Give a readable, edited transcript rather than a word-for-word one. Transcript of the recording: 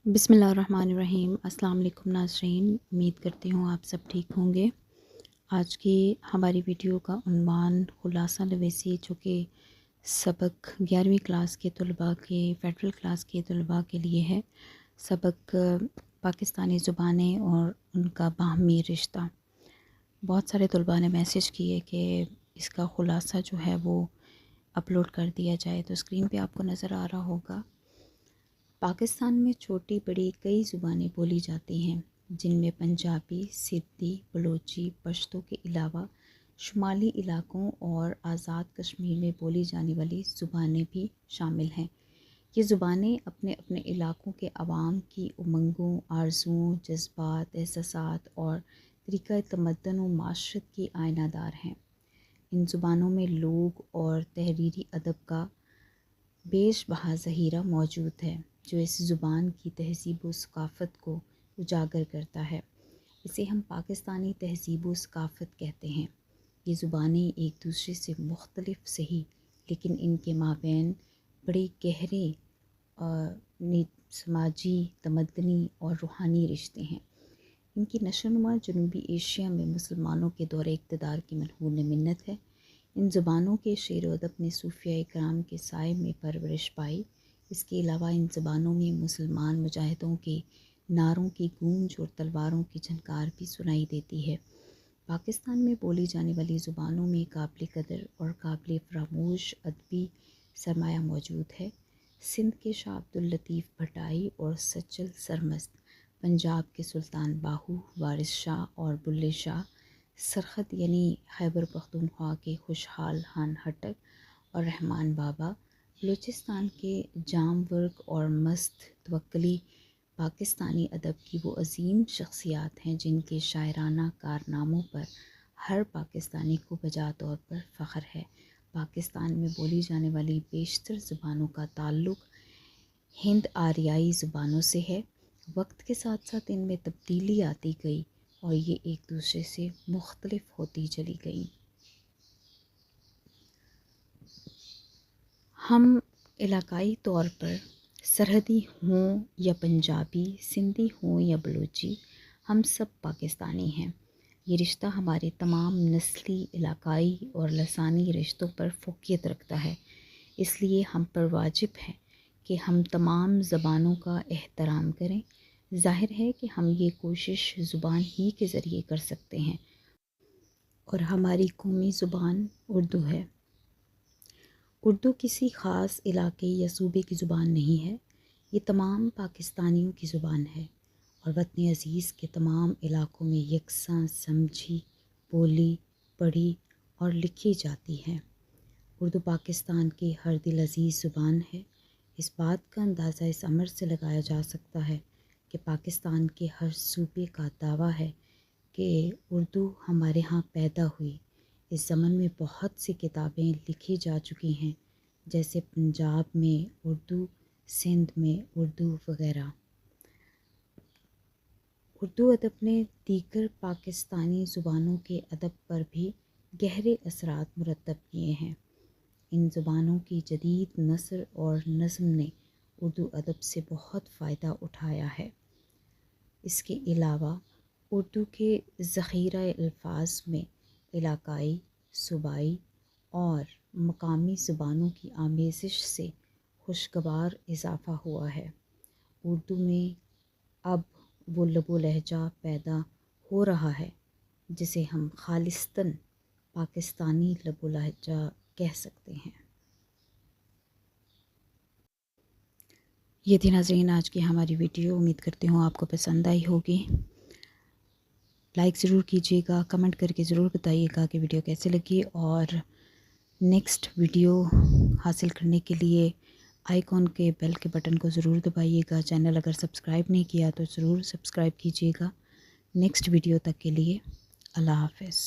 बिस्मिल्लाहिर्रहमानिर्रहीम। अस्सलाम वालेकुम नाज़रीन, उम्मीद करती हूँ आप सब ठीक होंगे। आज की हमारी वीडियो का उन्वान खुलासा नवीसी जो कि सबक 11वीं क्लास के तलबा के फ़ेडरल क्लास के तलबा के लिए है। सबक पाकिस्तानी ज़ुबानें और उनका बाहमी रिश्ता। बहुत सारे तलबा ने मैसेज किए कि इसका खुलासा जो है वो अपलोड कर दिया जाए, तो स्क्रीन पे आपको नज़र आ रहा होगा। पाकिस्तान में छोटी बड़ी कई ज़ुबानें बोली जाती हैं, जिनमें पंजाबी, सिंधी, बलोची, पश्तो के अलावा शुमाली इलाकों और आज़ाद कश्मीर में बोली जाने वाली ज़ुबानें भी शामिल हैं। ये ज़ुबानें अपने अपने इलाकों के अवाम की उमंगों, आरज़ुओं, जज्बात, एहसासात और तरीक़ा तमद्दुन व माशरत की आयनादार हैं। इन ज़ुबानों में लोग और तहरीरी अदब का बेशबहा ज़ख़ीरा मौजूद है, जो इस ज़ुबान की तहज़ीब व सक़ाफ़त को उजागर करता है। इसे हम पाकिस्तानी तहज़ीब व सक़ाफ़त कहते हैं। ये ज़ुबानें एक दूसरे से मुख्तलिफ सही, लेकिन इनके माबैन बड़े गहरे समाजी, तमद्दनी और रूहानी रिश्ते हैं। इनकी नशोनुमा जनूबी एशिया में मुसलमानों के दौरे इक़्तिदार की मनहूस मिन्नत है। इन ज़ुबानों के शेर व अदब ने सूफ़िया इकराम के साए में परवरिश पाई। इसके अलावा इन ज़ुबानों में मुसलमान मुजाहिदों के नारों की गूंज और तलवारों की झनकार भी सुनाई देती है। पाकिस्तान में बोली जाने वाली ज़ुबानों में काबिल कदर और काबिल फरामोश अदबी सरमाया मौजूद है। सिंध के शाह अब्दुल लतीफ़ भटाई और सचल सरमस्त, पंजाब के सुल्तान बाहू, वारिस शाह और बुल्ले शाह, सरखत यानी खैबर पख्तूनख्वा के खुशहाल खान खट्टक और रहमान बाबा, बलूचिस्तान के जाम वर्क और मस्त तवक्कली पाकिस्तानी अदब की वो अजीम शख्सियात हैं जिनके शायराना कारनामों पर हर पाकिस्तानी को बजा तौर पर फ़ख्र है। पाकिस्तान में बोली जाने वाली बेशतर ज़ुबानों का ताल्लुक़ हिंद आरियाई ज़ुबानों से है। वक्त के साथ साथ इनमें तब्दीली आती गई और ये एक दूसरे से मुख्तलिफ होती चली गई। हम इलाकाई तौर पर सरहदी हों या पंजाबी, सिंधी हों या बलूची, हम सब पाकिस्तानी हैं। ये रिश्ता हमारे तमाम नस्ली, इलाकाई और लसानी रिश्तों पर फ़ोक़ियत रखता है। इसलिए हम पर वाजिब है कि हम तमाम ज़बानों का एहतराम करें। ज़ाहिर है कि हम ये कोशिश ज़ुबान ही के ज़रिए कर सकते हैं और हमारी कौमी ज़ुबान उर्दू है। उर्दू किसी ख़ास इलाके या सूबे की ज़ुबान नहीं है, ये तमाम पाकिस्तानियों की ज़ुबान है और वतन अज़ीज़ के तमाम इलाकों में यकसां समझी, बोली, पढ़ी और लिखी जाती है। उर्दू पाकिस्तान की हर दिल अज़ीज़ ज़ुबान है। इस बात का अंदाज़ा इस अमर से लगाया जा सकता है कि पाकिस्तान के हर सूबे का दावा है कि उर्दू हमारे यहाँ पैदा हुई। इस ज़मन में बहुत सी किताबें लिखी जा चुकी हैं, जैसे पंजाब में उर्दू, सिंध में उर्दू वग़ैरह। उर्दू अदब ने दीगर पाकिस्तानी ज़ुबानों के अदब पर भी गहरे असरात मुरतब किए हैं। इन ज़ुबानों की जदीद नस्र और नज़्म ने उर्दू अदब से बहुत फ़ायदा उठाया है। इसके अलावा उर्दू के ज़ख़ीरा अल्फाज में इलाकाई, सूबाई और मकामी ज़ुबानों की आमेज़िश से खुशगवार इज़ाफ़ा हुआ है। उर्दू में अब वो लबो लहजा पैदा हो रहा है जिसे हम खालिस्तन पाकिस्तानी लबो लहजा कह सकते हैं। ये थी नाज़रीन आज की हमारी वीडियो। उम्मीद करती हूँ आपको पसंद आई होगी। लाइक ज़रूर कीजिएगा, कमेंट करके ज़रूर बताइएगा कि वीडियो कैसे लगी, और नेक्स्ट वीडियो हासिल करने के लिए आइकॉन के बेल के बटन को ज़रूर दबाइएगा। चैनल अगर सब्सक्राइब नहीं किया तो ज़रूर सब्सक्राइब कीजिएगा। नेक्स्ट वीडियो तक के लिए अल्लाह हाफ़िज़।